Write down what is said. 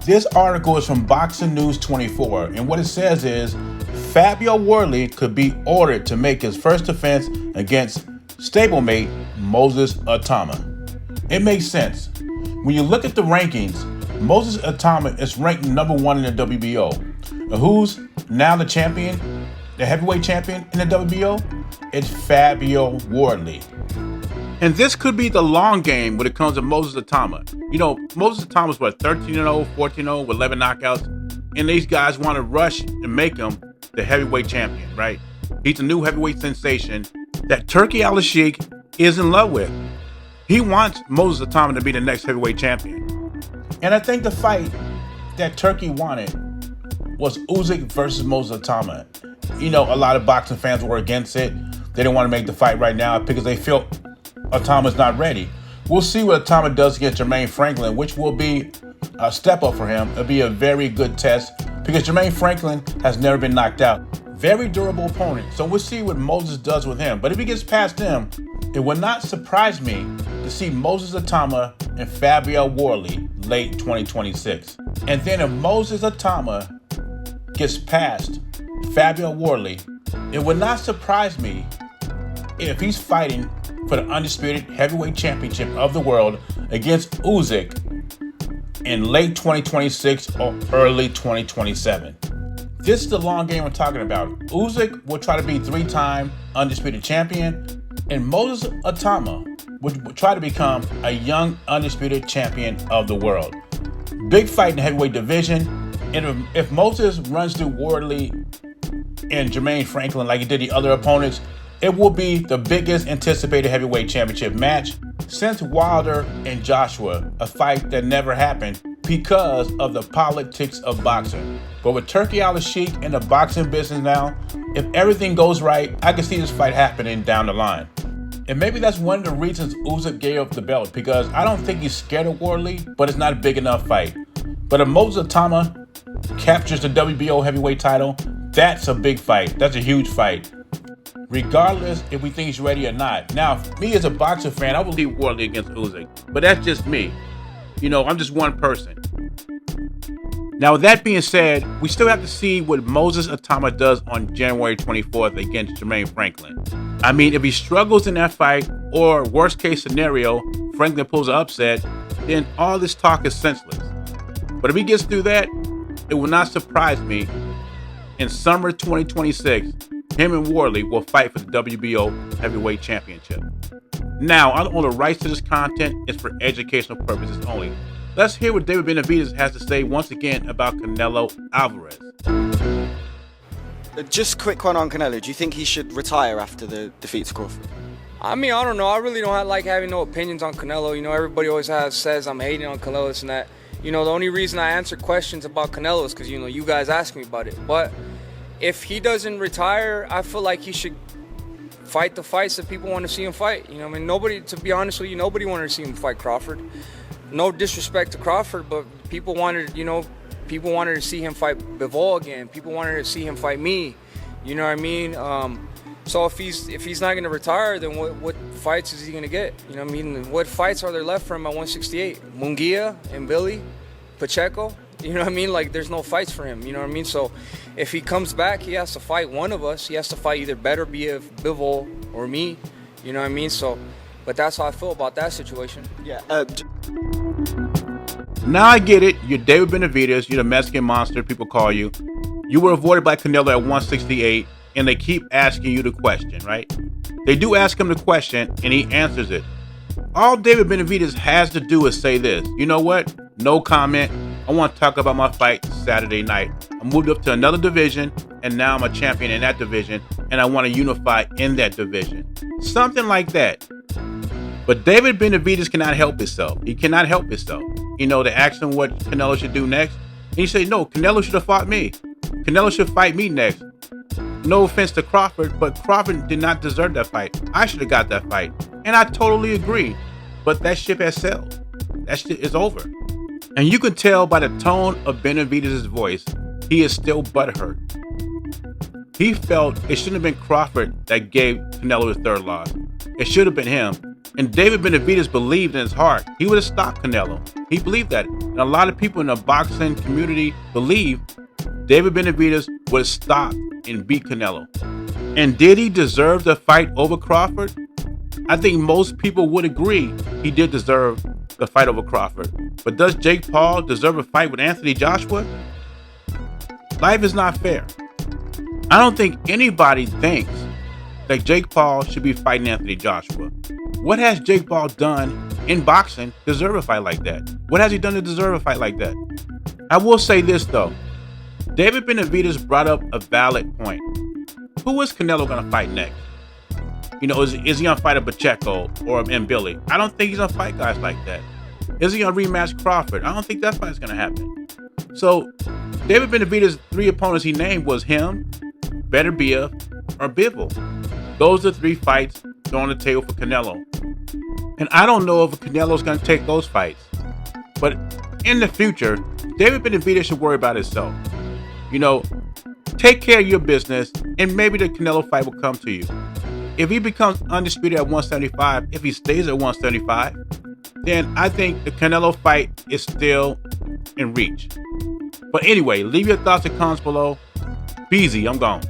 This article is from Boxing News 24, and what it says is Fabio Wardley could be ordered to make his first defense against stablemate Moses Itauma. It makes sense. When you look at the rankings, Moses Itauma is ranked number 1 in the WBO. Who's now the champion, the heavyweight champion in the WBO? It's Fabio Wardley. And this could be the long game when it comes to Moses Itauma. You know, Moses Itauma's 13-0, 14-0 with 11 knockouts, and these guys want to rush and make him the heavyweight champion, right? He's a new heavyweight sensation that Turki Al-Sheikh is in love with. He wants Moses Itauma to be the next heavyweight champion. And I think the fight that Turki wanted was Usyk versus Moses Itauma. You know, a lot of boxing fans were against it. They didn't want to make the fight right now because they feel Itauma's not ready. We'll see what Itauma does against Jermaine Franklin, which will be a step up for him. It'll be a very good test because Jermaine Franklin has never been knocked out. Very durable opponent. So we'll see what Moses does with him. But if he gets past him, it would not surprise me to see Moses Itauma and Fabio Wardley late 2026. And then if Moses Itauma gets past Fabio Wardley, it would not surprise me if he's fighting for the undisputed heavyweight championship of the world against Usyk in late 2026 or early 2027. This is the long game we're talking about. Usyk will try to be 3-time undisputed champion, and Moses Itauma would try to become a young undisputed champion of the world. Big fight in the heavyweight division, and if Moses runs through Wardley and Jermaine Franklin like he did the other opponents, it will be the biggest anticipated heavyweight championship match since Wilder and Joshua, a fight that never happened because of the politics of boxing. But with Turki Al-Sheikh in the boxing business now, if everything goes right, I can see this fight happening down the line. And maybe that's one of the reasons Usyk gave up the belt, because I don't think he's scared of Wardley, but it's not a big enough fight. But if Moses Itauma captures the WBO heavyweight title, that's a big fight. That's a huge fight, regardless if we think he's ready or not. Now, me as a boxing fan, I will leave Wardley against Usyk, but that's just me. You know, I'm just one person. Now, with that being said, we still have to see what Moses Itauma does on January 24th against Jermaine Franklin. I mean, if he struggles in that fight, or worst case scenario, Franklin pulls an upset, then all this talk is senseless. But if he gets through that, it will not surprise me. In summer 2026, him and Wardley will fight for the WBO heavyweight championship. Now, I don't own the rights to this content. It's for educational purposes only. Let's hear what David Benavidez has to say once again about Canelo Alvarez. Just a quick one on Canelo. Do you think he should retire after the defeat to Crawford? I mean, I don't know. I really don't like having no opinions on Canelo. You know, everybody always says I'm hating on Canelo, this and that. You know, the only reason I answer questions about Canelo is because, you know, you guys ask me about it. But if he doesn't retire, I feel like he should fight the fights that people want to see him fight. You know, I mean, nobody, to be honest with you, nobody wanted to see him fight Crawford. No disrespect to Crawford, but people wanted to see him fight Bivol again. People wanted to see him fight me. You know what I mean? So if he's not going to retire, then what fights is he going to get? You know what I mean? What fights are there left for him at 168? Munguia and Billy, Pacheco. You know what I mean? Like, there's no fights for him. You know what I mean? So if he comes back, he has to fight one of us. He has to fight either Bivol or me. You know what I mean? So, but that's how I feel about that situation. Yeah. Now I get it. You're David Benavidez. You're the Mexican monster, people call you. You were avoided by Canelo at 168, and they keep asking you the question, right? They do ask him the question, and he answers it. All David Benavidez has to do is say this: you know what? No comment. I want to talk about my fight Saturday night. I moved up to another division, and now I'm a champion in that division, and I want to unify in that division. Something like that. But David Benavidez cannot help himself. He cannot help himself. You know, they asked him what Canelo should do next. And he said, no, Canelo should have fought me. Canelo should fight me next. No offense to Crawford, but Crawford did not deserve that fight. I should have got that fight. And I totally agree. But that ship has sailed. That shit is over. And you can tell by the tone of Benavidez' voice, he is still butthurt. He felt it shouldn't have been Crawford that gave Canelo his third loss. It should have been him. And David Benavidez believed in his heart he would have stopped Canelo. He believed that. And a lot of people in the boxing community believe David Benavidez would have stopped and beat Canelo. And did he deserve the fight over Crawford? I think most people would agree he did deserve the fight over Crawford. But does Jake Paul deserve a fight with Anthony Joshua? Life is not fair. I don't think anybody thinks that Jake Paul should be fighting Anthony Joshua. What has Jake Paul done in boxing to deserve a fight like that? What has he done to deserve a fight like that? I will say this though. David Benavidez brought up a valid point. Who is Canelo going to fight next? You know, is he going to fight a Pacheco or a Billy? I don't think he's going to fight guys like that. Is he going to rematch Crawford? I don't think that fight's going to happen. So, David Benavidez' 3 opponents he named was him, Beterbiev, or Bivol. Those are 3 fights on the table for Canelo. And I don't know if Canelo's going to take those fights. But in the future, David Benavidez should worry about himself. You know, take care of your business, and maybe the Canelo fight will come to you. If he becomes undisputed at 175, if he stays at 175, then I think the Canelo fight is still in reach. But anyway, leave your thoughts and comments below. Be easy, I'm gone.